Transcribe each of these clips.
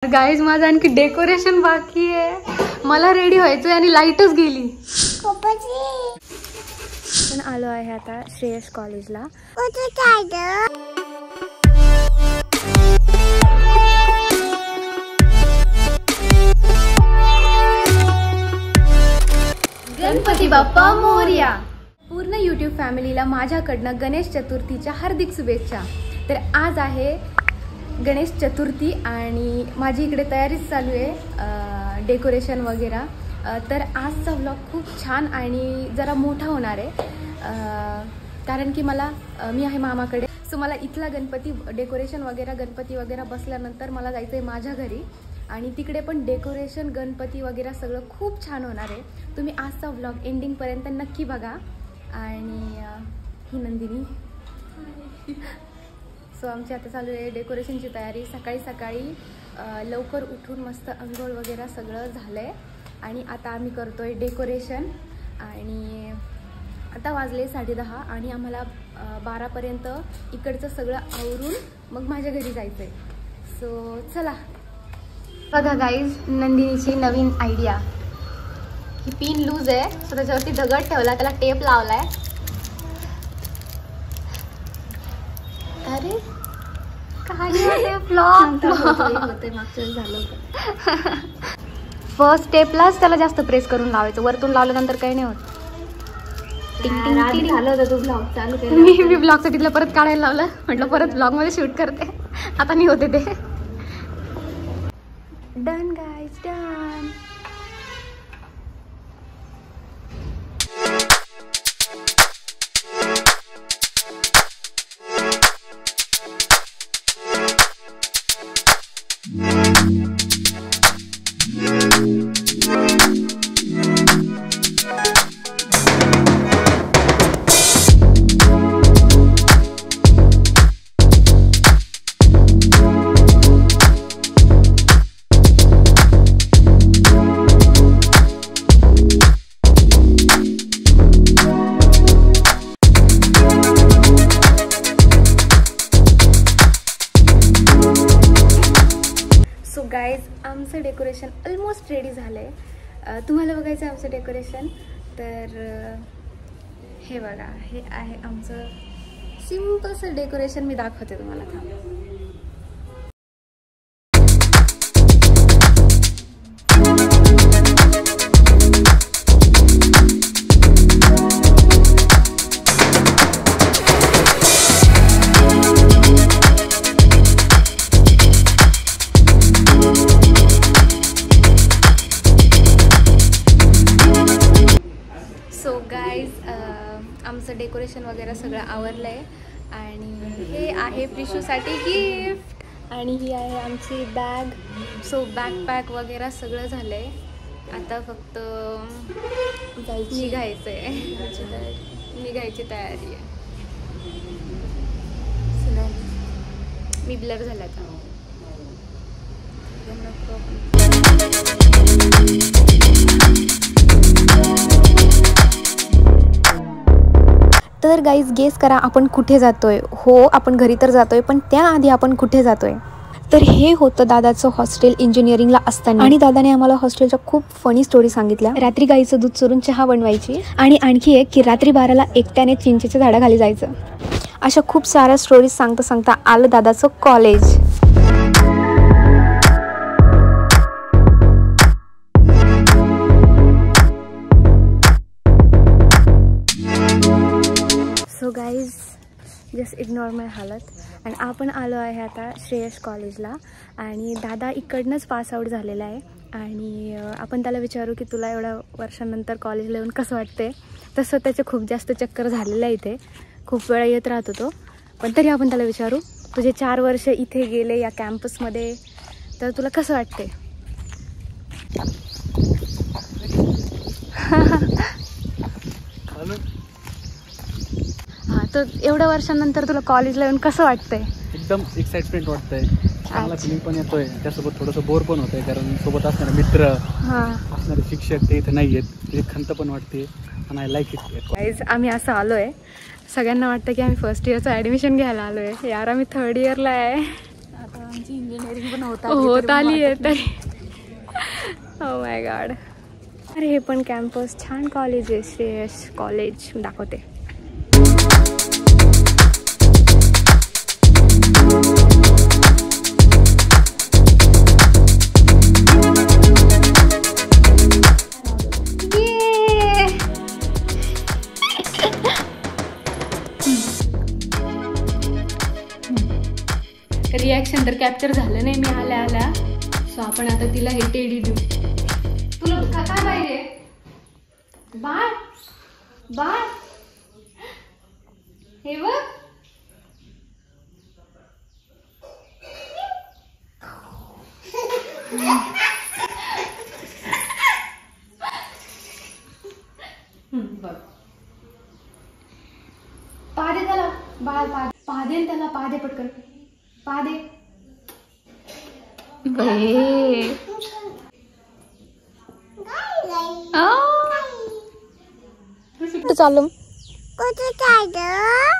Guys माझं आणखी decoration बाकी आहे. मला रेडी व्हायचंय आणि लाईटच गेली. पण आलो आहे आता श्रेयस कॉलेजला. गणपती बाप्पा मोरया. पूर्ण यूट्यूब फॅमिलीला माझ्याकडनं गणेश चतुर्थीच्या हार्दिक शुभेच्छा. तर आज आहे गणेश चतुर्थी आणि माझी इकडे तयारीच चालू आहे डेकोरेशन वगैरे. तर आजचा व्लॉग खूप छान आणि जरा मोठा होणार आहे कारण की मी आहे मामाकडे. सो मला इथला गणपती डेकोरेशन वगैरे गणपती वगैरे बसल्यानंतर मला जायचं आहे माझ्या घरी आणि तिकडे पण डेकोरेशन गणपती वगैरे सगळं खूप छान होणार आहे. तुम्ही आजचा व्लॉग एंडिंगपर्यंत नक्की बघा. आणि ही नंदिनी. सो आमची आता चालू आहे डेकोरेशनची तयारी. सकाळी लवकर उठून मस्त अंघोळ वगैरे सगळं झालं आहे आणि आता आम्ही करतो आहे डेकोरेशन. आणि आता वाजले 10:30 आणि आम्हाला 12पर्यंत इकडचं सगळं आवरून मग माझ्या घरी जायचं आहे. सो चला बघा गाईज, नंदिनीची नवीन आयडिया. ही पिन लूज आहे सो त्याच्यावरती दगड ठेवला, त्याला टेप लावला आहे. अरे काय फ्लॉप होते मागच्या झालं होतं. फर्स्ट स्टेपलाच त्याला जास्त प्रेस करून लावायचं, वरतून लावल्यानंतर काही नाही होत. झालं होतं तू ब्लॉग चालू केला. मी ब्लॉगचं तिथलं परत काढायला लावलं, म्हटलं परत ब्लॉगमध्ये शूट करते. आता नाही होते ते. Done guys, done. गाईज आमचं डेकोरेशन ऑलमोस्ट रेडी झालं आहे. तुम्हाला बघायचं आहे आमचं डेकोरेशन तर हे बघा, हे आहे आमचं सिम्पलचं डेकोरेशन. मी दाखवते तुम्हाला. आमचं डेकोरेशन वगैरे सगळं आवरलं आहे आणि हे आहे प्रिशूसाठी गिफ्ट. आणि ही आहे आमची बॅग. सो बॅकपॅक वगैरे सगळं झालं आहे. आता फक्त निघायची तयारी आहे. मी ब्लर झाला आता. तर गाईज गेस करा आपण कुठे जातोय. हो, आपण घरी तर जातोय पण त्याआधी आपण कुठे जातोय. तर हे होतं दादाचं हॉस्टेल इंजिनिअरिंगला असताना. आणि दादाने आम्हाला हॉस्टेलच्या खूप फनी स्टोरी सांगितल्या. रात्री गाईचं दूध चोरून चहा बनवायची आणि आणखी एक की रात्री 12ला एकट्याने चिंचेच्या झाडाखाली जायचं. अशा खूप साऱ्या स्टोरीज सांगता आलं दादाचं college. So guys just ignore my हालत. आणि आपण आलो आहे आता श्रेयस कॉलेजला आणि दादा इकडनंच पासआउट झालेला आहे. आणि आपण त्याला विचारू की तुला एवढ्या वर्षांनंतर कॉलेजला येऊन कसं वाटते. तसं त्याचे खूप जास्त चक्कर झालेलं आहे. इथे खूप वेळा येत राहत होतो पण तरी आपण त्याला विचारू तुझे 4 वर्ष इथे गेले या कॅम्पसमध्ये तर तुला कसं वाटते. हां, तर एवढ्या वर्षांनंतर तुला कॉलेजला येऊन कसं वाटतंय. एकदम एक्साइटमेंट वाटतंय. चांगला फिलिंग पण येतोय. त्यासोबत थोडंसं बोर पण होतंय कारण सोबत असणारे मित्र असणारे शिक्षक ते इथे नाही आहेत. त्याची खंत पण वाटते आणि आय लाईक इट. गाईज आम्ही असं आलो आहे सगळ्यांना वाटतं की आम्ही फर्स्ट इयरचं ॲडमिशन घ्यायला आलो आहे. यार आम्ही थर्ड इयरला आहे. आता आमची इंजिनिअरिंग पण होत आली आहे तरी. Oh my God. अरे हे पण कॅम्पस छान कॉलेज आहे, श्रेयस कॉलेज दाखवते. रिॲक्शन तर कॅप्चर झालं नाही मी आल्या. सो आपण आता तिला हे टेडी देऊ. तुला काय पाहिजे बाळ? बाळ हे बघ. बघ पादे त्याला. बाळ पादे त्याला. पादे पटकन पादे.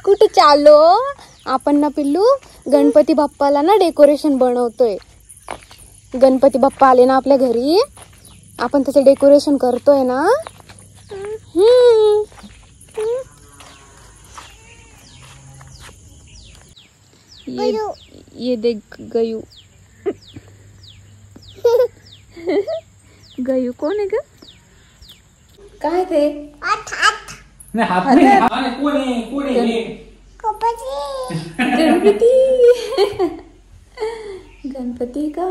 कुठे चालो आपण ना पिल्लू? गणपती बाप्पाला ना डेकोरेशन बनवतोय. गणपती बाप्पा आले ना आपल्या घरी, आपण त्याचं डेकोरेशन करतोय ना. ये देख गयू. गयू कोण आहे ग? काय ते? गणपती. गणपती का?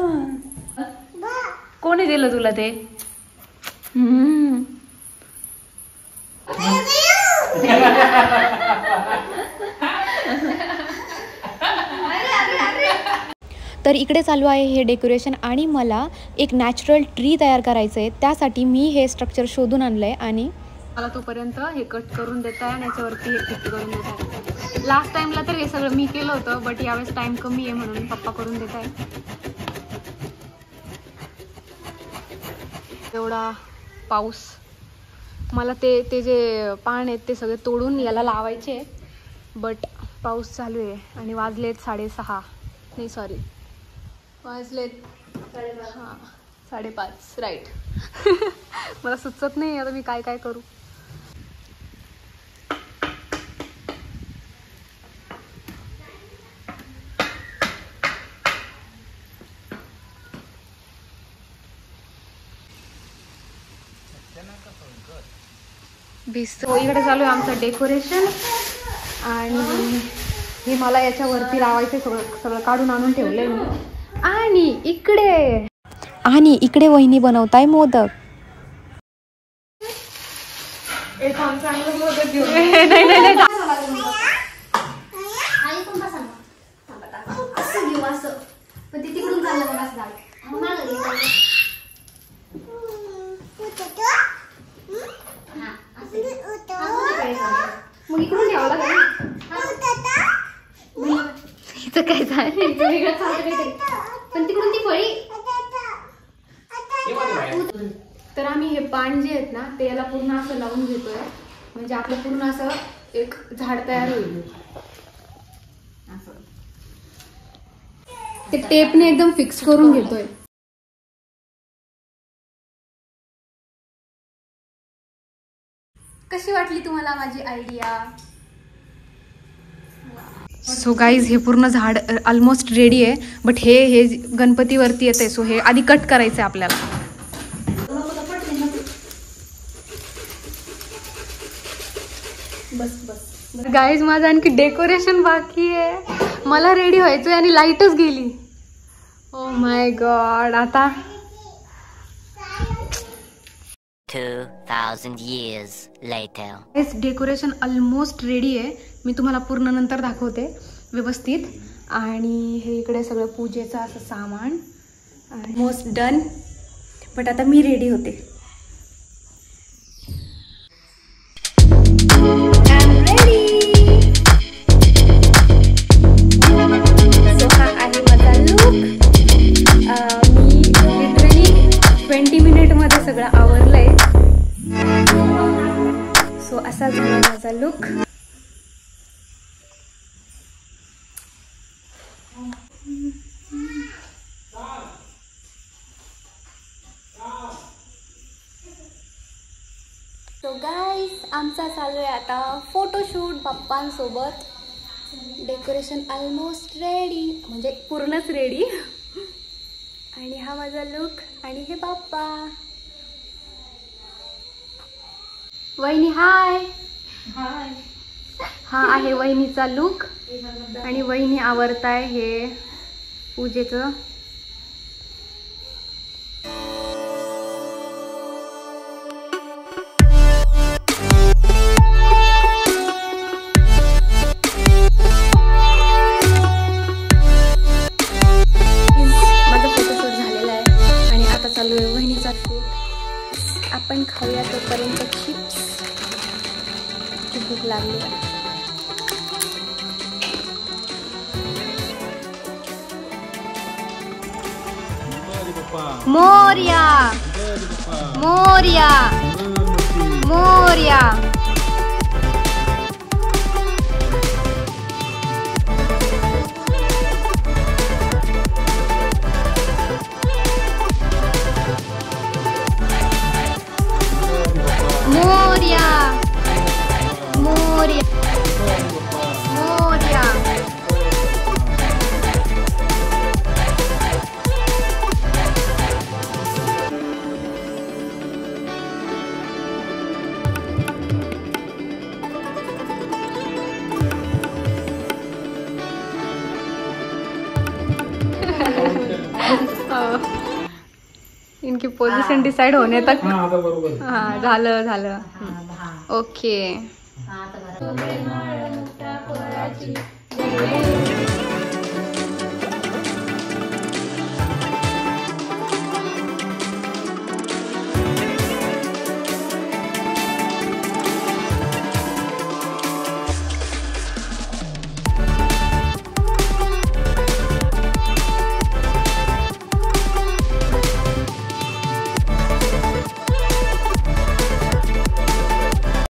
कोणी दिलं तुला ते? तर इकडे चालू आहे हे डेकोरेशन आणि मला एक नॅचरल ट्री तयार करायचं आहे. त्यासाठी मी हे स्ट्रक्चर शोधून आणलं आहे आणि मला तोपर्यंत हे कट करून देत आहे आणि याच्यावरती हे फिट करून देत आहे. लास्ट टाइमला तर हे सगळं मी केलं होतं, बट यावेळेस टाइम कमी आहे म्हणून पप्पा करून देत आहे. एवढा पाऊस. मला ते जे पान आहेत ते सगळे तोडून याला लावायचे, बट पाऊस चालू आहे आणि वाजलेत 6:30. नाही सॉरी, वाजलेत 5:30 राईट. मला सुचत नाही आता मी काय करू. इकडे चालू आहे आमचं डेकोरेशन आणि हे मला याच्यावरती लावायचं सगळं काढून आणून ठेवलंय मी. आणि इकडे वहिनी बनवताय मोदक. मग इकडून घ्यावं लागेल. हिचं काय झालं पण तिकडून ती फळी. तर आम्ही हे पान जे आहेत ना ते याला पूर्ण असं लावून घेतोय, म्हणजे आपलं पूर्ण असं एक झाड तयार होईल. ते टेपने एकदम फिक्स करून घेतोय. कशी वाटली तुम्हाला माझी आयडिया? सो गाईज हे पूर्ण झाड ऑलमोस्ट रेडी आहे, बट हे गणपतीवरती येते. सो हे आधी कट करायचं आहे आपल्याला. गाईज माझं आणखी डेकोरेशन बाकी आहे. मला रेडी व्हायचंय आणि लाईटच गेली. Oh my God. आता 2000 years later. Decoration almost ready आहे. मी तुम्हाला पूर्ण नंतर दाखवते व्यवस्थित. आणि हे इकडे सगळं पूजेचं असं सामान ऑलमोस्ट डन. बट आता मी रेडी होते. सो हा आहे माझा लुक. मी लिटरली 20 मिनिटमध्ये सगळं आवरलंय. सो असा झाला माझा लुक. सो गाईज आमचा चालू आहे आता फोटोशूट बाप्पांसोबत. डेकोरेशन ऑलमोस्ट रेडी, म्हणजे पूर्णच रेडी. आणि हा माझा लुक आणि हे बाप्पा. वहिनी हाय. हाय. हा आहे वहिनीचा लुक आणि वहिनी आवरताय हे पूजेचं. चालू आहे वहिनीचा शूट. आपण खाऊया तोपर्यंत चिप्स. खूप भूक लागली आहे. मोरया मोरया मोरया. मोरया मोरया मोरया. इनकी पोजीशन डिसाइड होने तक. हाँ झालं झालं. ओके.